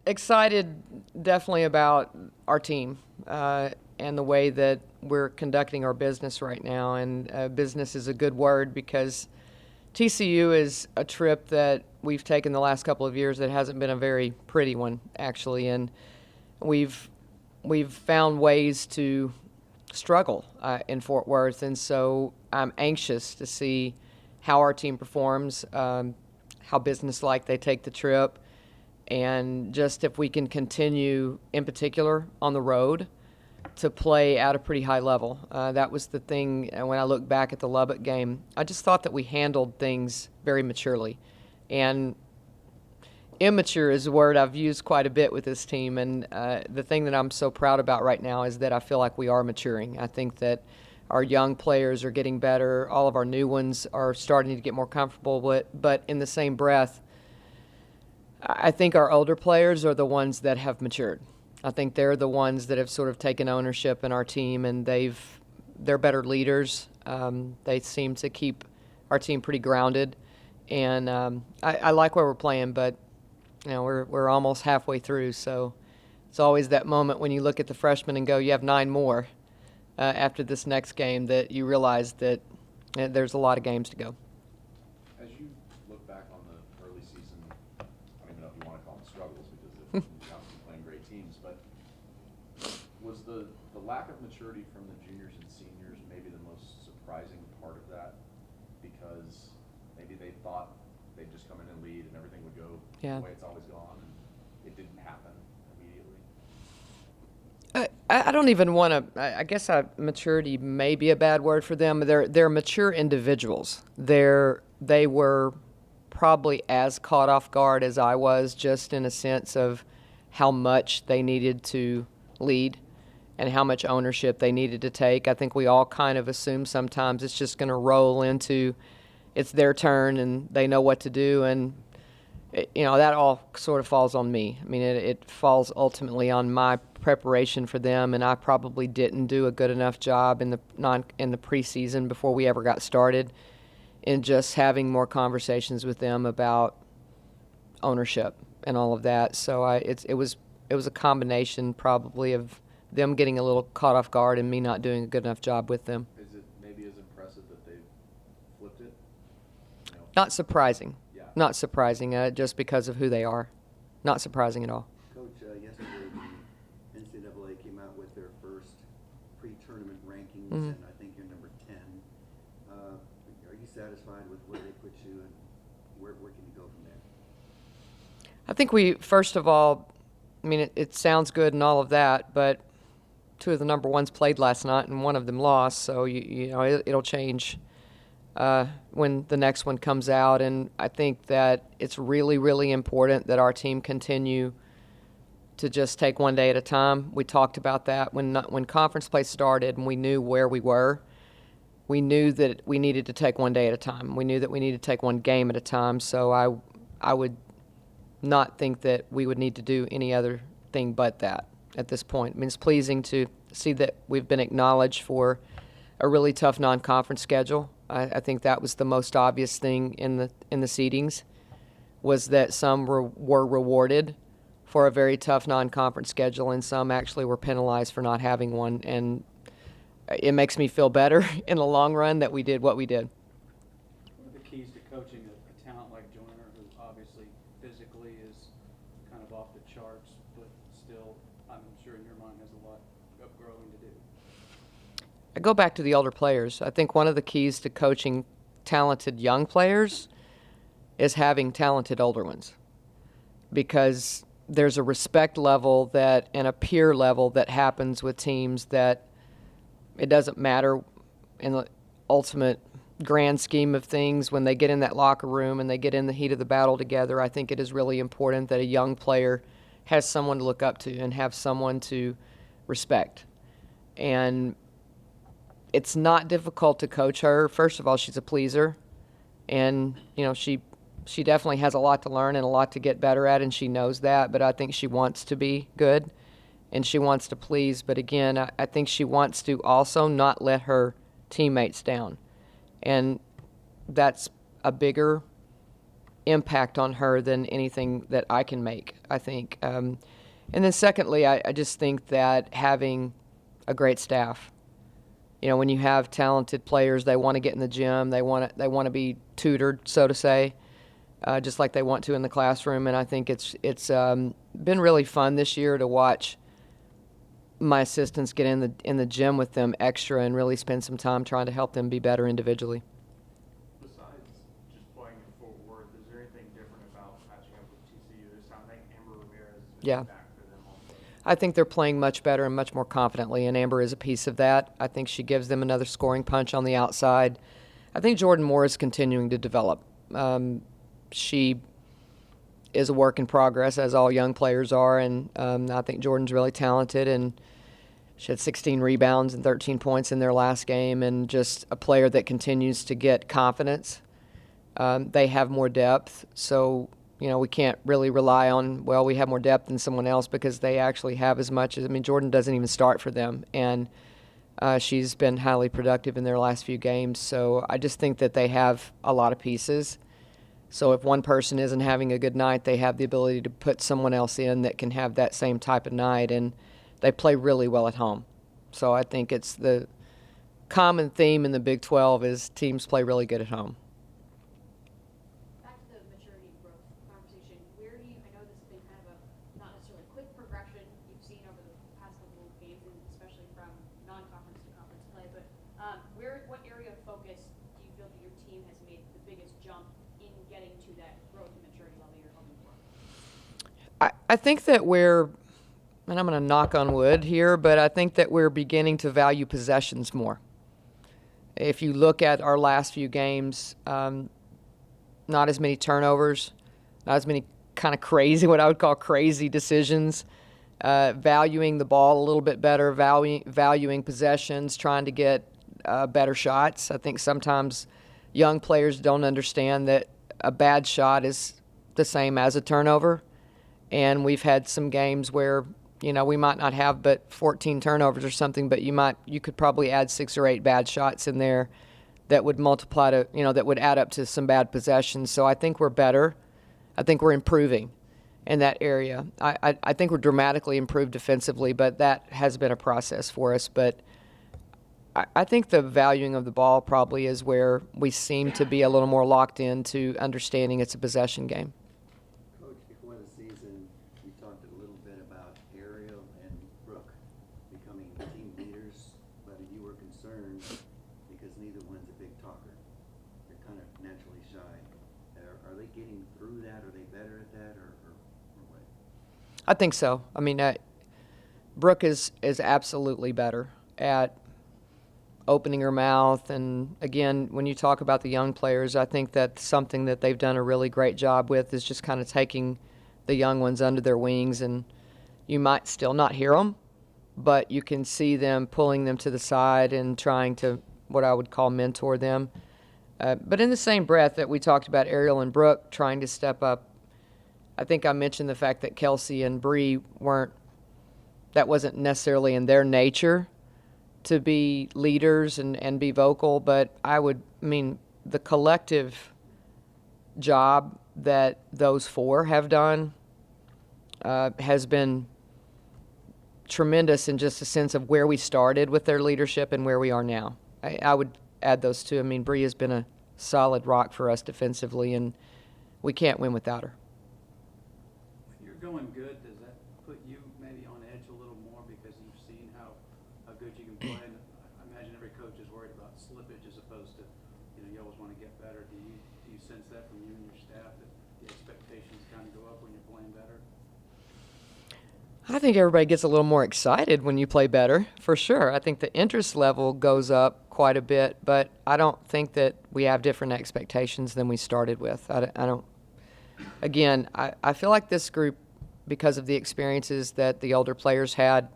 Excited definitely about our team and the way that we're conducting our business right now. And business is a good word because TCU is a trip that we've taken the last couple of years that hasn't been a very pretty one, actually. And we've found ways to struggle in Fort Worth. And so I'm anxious to see how our team performs, how businesslike they take the trip, and just if we can continue, in particular, on the road to play at a pretty high level. That was the thing when I look back at the Lubbock game. I just thought that we handled things very maturely. And immature is a word I've used quite a bit with this team. And the thing that I'm so proud about right now is that I feel like we are maturing. I think that our young players are getting better. All of our new ones are starting to get more comfortable with. But in the same breath, I think our older players are the ones that have matured. I think they're the ones that have sort of taken ownership in our team, and they're better leaders. They seem to keep our team pretty grounded, and I like where we're playing. But we're almost halfway through, so it's always that moment when you look at the freshmen and go, "You have 9 more after this next game," that you realize that there's a lot of games to go. As you look back on the early season, I don't even know if you want to call them struggles because you're obviously playing great teams, but was the lack of maturity from the juniors and seniors maybe the most surprising part of that? Because maybe they thought they'd just come in and lead and everything would go the way it's always gone, and it didn't happen immediately. I don't even want to. I guess maturity may be a bad word for them. They're mature individuals. They were probably as caught off guard as I was, just in a sense of how much they needed to lead and how much ownership they needed to take. I think we all kind of assume sometimes it's just going to roll into it's their turn and they know what to do, and that all sort of falls on me. I mean, it falls ultimately on my preparation for them, and I probably didn't do a good enough job in the preseason before we ever got started in just having more conversations with them about ownership and all of that. So it was a combination probably of them getting a little caught off guard and me not doing a good enough job with them. Is it maybe as impressive that they've flipped it? Not surprising. Yeah. Not surprising, just because of who they are. Not surprising at all. Coach, yesterday the NCAA came out with their first pre-tournament rankings, and I think you're number 10. Are you satisfied with where they put you, and where can you go from there? I think first of all, I mean, it sounds good and all of that, but 2 of the number 1s played last night and 1 of them lost, so it'll change when the next one comes out. And I think that it's really, really important that our team continue to just take one day at a time. We talked about that when conference play started and we knew where we were. We knew that we needed to take one day at a time. We knew that we needed to take one game at a time, so I would not think that we would need to do any other thing but that at this point. I mean, it's pleasing to see that we've been acknowledged for a really tough non-conference schedule. I think that was the most obvious thing in the seedings, was that some were rewarded for a very tough non-conference schedule, and some actually were penalized for not having one. And it makes me feel better in the long run that we did what we did. What are the keys to coaching a talent like Joyner, who obviously physically is kind of off the charts, but still, I'm sure in your mind, has a lot of growing to do? I go back to the older players. I think one of the keys to coaching talented young players is having talented older ones, because there's a respect level and a peer level that happens with teams that it doesn't matter in the ultimate grand scheme of things. When they get in that locker room and they get in the heat of the battle together, I think it is really important that a young player has someone to look up to and have someone to respect. And it's not difficult to coach her. First of all, she's a pleaser, and she definitely has a lot to learn and a lot to get better at, and she knows that. But I think she wants to be good, and she wants to please. But again, I think she wants to also not let her teammates down, and that's a bigger impact on her than anything that I can make, I think. And then secondly, I just think that having a great staff. You know, when you have talented players, they want to get in the gym. They want to be tutored, so to say, just like they want to in the classroom. And I think it's been really fun this year to watch my assistants get in the gym with them extra and really spend some time trying to help them be better individually. Besides just playing in Fort Worth, is there anything different about matching up with TCU this time? I think Amber Ramirez is Yeah. back for them also. I think they're playing much better and much more confidently, and Amber is a piece of that. I think she gives them another scoring punch on the outside. I think Jordan Moore is continuing to develop. She is a work in progress, as all young players are, and I think Jordan's really talented, and she had 16 rebounds and 13 points in their last game, and just a player that continues to get confidence. They have more depth, so you know we can't really rely on, well, we have more depth than someone else, because they actually have as much as, I mean, Jordan doesn't even start for them, and she's been highly productive in their last few games. So I just think that they have a lot of pieces. So if one person isn't having a good night, they have the ability to put someone else in that can have that same type of night, and they play really well at home. So I think it's the common theme in the Big 12 is teams play really good at home. Back to the maturity and growth conversation, where do you, I know this has been kind of a, not necessarily quick progression you've seen over the past couple of games, and especially from non-conference to conference play, but what area of focus do you feel that your team has made the biggest jump in getting to that growth and maturity level you're hoping for? I think that we're, and I'm going to knock on wood here, but I think that we're beginning to value possessions more. If you look at our last few games, not as many turnovers, not as many kind of crazy, what I would call crazy decisions, valuing the ball a little bit better, valuing possessions, trying to get better shots. I think sometimes young players don't understand that a bad shot is the same as a turnover. And we've had some games where, you know, we might not have but 14 turnovers or something, but you could probably add 6 or 8 bad shots in there that would multiply to, you know, that would add up to some bad possessions. So I think we're better. I think we're improving in that area. I think we're dramatically improved defensively, but that has been a process for us. But I think the valuing of the ball probably is where we seem to be a little more locked into understanding it's a possession game. Coach, before the season, you talked a little bit about Ariel and Brooke becoming team leaders, but you were concerned because neither one's a big talker. They're kind of naturally shy. Are they getting through that? Are they better at that, or what? I think so. I mean, Brooke is absolutely better at opening her mouth. And again, when you talk about the young players, I think that's something that they've done a really great job with, is just kind of taking the young ones under their wings. And you might still not hear them, but you can see them pulling them to the side and trying to, what I would call, mentor them. But in the same breath that we talked about Ariel and Brooke trying to step up, I think I mentioned the fact that Kelsey and Bree that wasn't necessarily in their nature to be leaders and be vocal, but the collective job that those four have done has been tremendous in just a sense of where we started with their leadership and where we are now. I would add those two. I mean, Bree has been a solid rock for us defensively, and we can't win without her. When you're going good, does that put you maybe on edge a little more because you've seen how good you can play? And I imagine every coach is worried about slippage as opposed to, you always want to get better. Do you sense that from you and your staff, that the expectations kind of go up when you're playing better? I think everybody gets a little more excited when you play better, for sure. I think the interest level goes up quite a bit, but I don't think that we have different expectations than we started with. I don't. Again, I feel like this group, because of the experiences that the older players had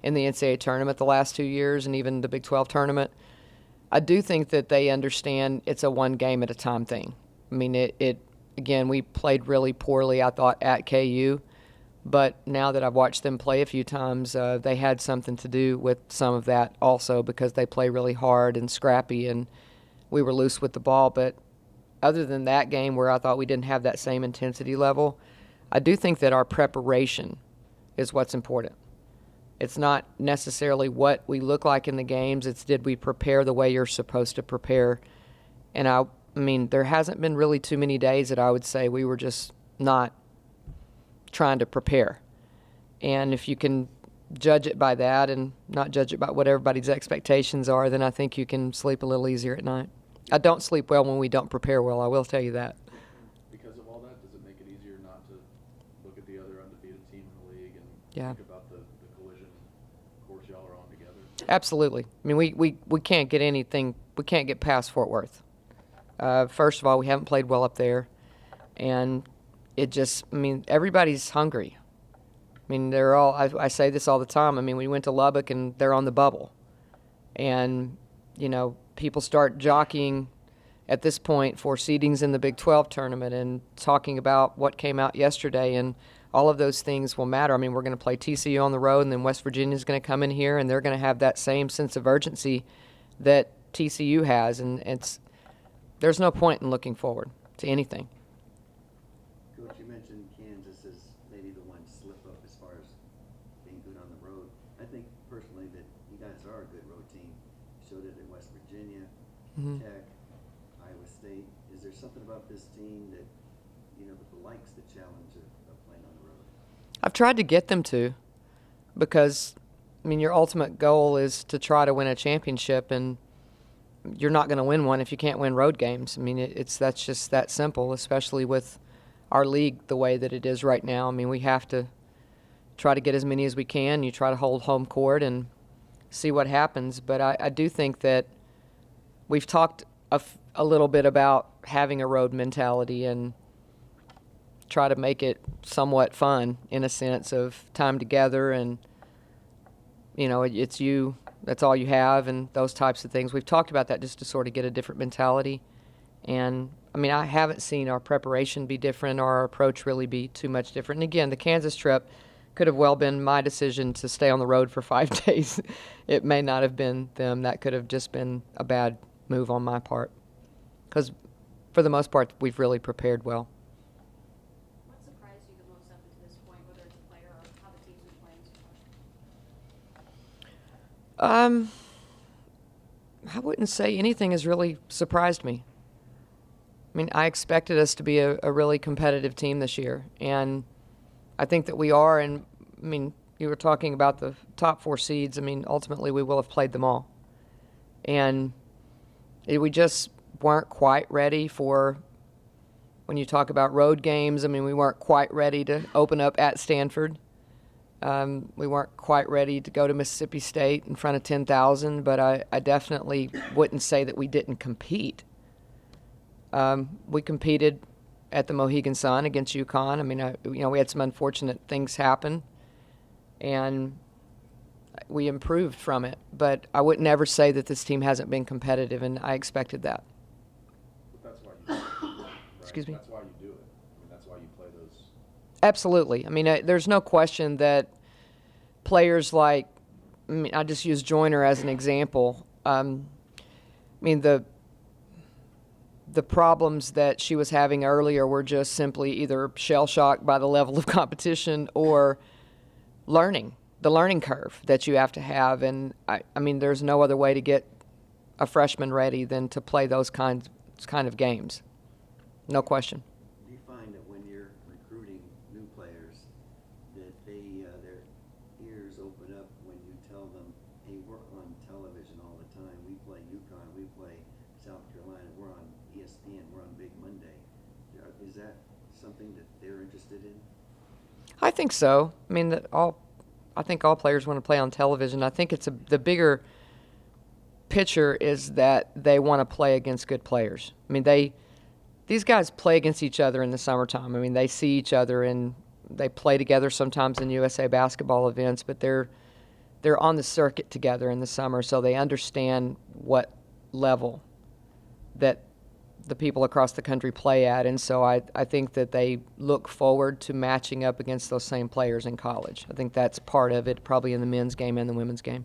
in the NCAA tournament the last 2 years and even the Big 12 tournament, I do think that they understand it's a one game at a time thing. I mean, again, we played really poorly, I thought, at KU. But now that I've watched them play a few times, they had something to do with some of that also, because they play really hard and scrappy, and we were loose with the ball. But other than that game where I thought we didn't have that same intensity level, I do think that our preparation is what's important. It's not necessarily what we look like in the games. It's did we prepare the way you're supposed to prepare. And I mean, there hasn't been really too many days that I would say we were just not trying to prepare. And if you can judge it by that and not judge it by what everybody's expectations are, then I think you can sleep a little easier at night. I don't sleep well when we don't prepare well, I will tell you that. Because of all that, does it make it easier not to look at the other undefeated team in the league and Yeah. think about the collision course y'all are on together? Absolutely. I mean, we can't get anything, we can't get past Fort Worth. First of all, we haven't played well up there. And it just, I mean, everybody's hungry. I mean, they're all, I say this all the time. I mean, we went to Lubbock and they're on the bubble. And, you know, people start jockeying at this point for seedings in the Big 12 tournament and talking about what came out yesterday, and all of those things will matter. I mean, we're going to play TCU on the road, and then West Virginia's going to come in here, and they're going to have that same sense of urgency that TCU has, and there's no point in looking forward to anything. Coach, you mentioned Kansas as maybe the one slip up as far as being good on the road. I think personally that you guys are a good road team. Showed it at West Virginia, Mhm. Tech, Iowa State. Is there something about this team that, you know, that likes the challenge of playing on the road? I've tried to get them to, because, I mean, your ultimate goal is to try to win a championship, and you're not going to win one if you can't win road games. I mean, that's just that simple, especially with our league the way that it is right now. I mean, we have to try to get as many as we can. You try to hold home court and see what happens. But I do think that we've talked a little bit about having a road mentality and try to make it somewhat fun in a sense of time together, and, you know, it's you, that's all you have, and those types of things. We've talked about that just to sort of get a different mentality. And, I mean, I haven't seen our preparation be different or our approach really be too much different. And, again, the Kansas trip could have well been my decision to stay on the road for 5 days. It may not have been them. That could have just been a bad move on my part. Because, for the most part, we've really prepared well. What surprised you the most up to this point, whether it's a player or how the team's been playing so far? I wouldn't say anything has really surprised me. I mean, I expected us to be a really competitive team this year, and I think that we are. And, I mean, you were talking about the top 4 seeds. I mean, ultimately we will have played them all. And we just weren't quite ready for, when you talk about road games, I mean, we weren't quite ready to open up at Stanford. We weren't quite ready to go to Mississippi State in front of 10,000, but I definitely wouldn't say that we didn't compete. We competed at the Mohegan Sun against UConn. I mean, we had some unfortunate things happen, and we improved from it. But I would never say that this team hasn't been competitive, and I expected that. But that's why you do it, right? Excuse me? That's why you do it. I mean, that's why you play those. Absolutely. I mean, there's no question that players like, I mean, I just use Joyner as an example. I mean, the problems that she was having earlier were just simply either shell-shocked by the level of competition or the learning curve that you have to have. And, I mean, there's no other way to get a freshman ready than to play those kind of games. No question. Do you find that when you're recruiting new players that their ears open up when you tell them, hey, we're on television all the time. We play UConn, we play South Carolina, we're on ESPN, we're on Big Monday. Is that something that they're interested in? I think so. I mean, I think all players want to play on television. I think the bigger picture is that they want to play against good players. I mean, these guys play against each other in the summertime. I mean, they see each other and they play together sometimes in USA basketball events, but they're on the circuit together in the summer, so they understand what level that the people across the country play at. And so I think that they look forward to matching up against those same players in college. I think that's part of it, probably in the men's game and the women's game.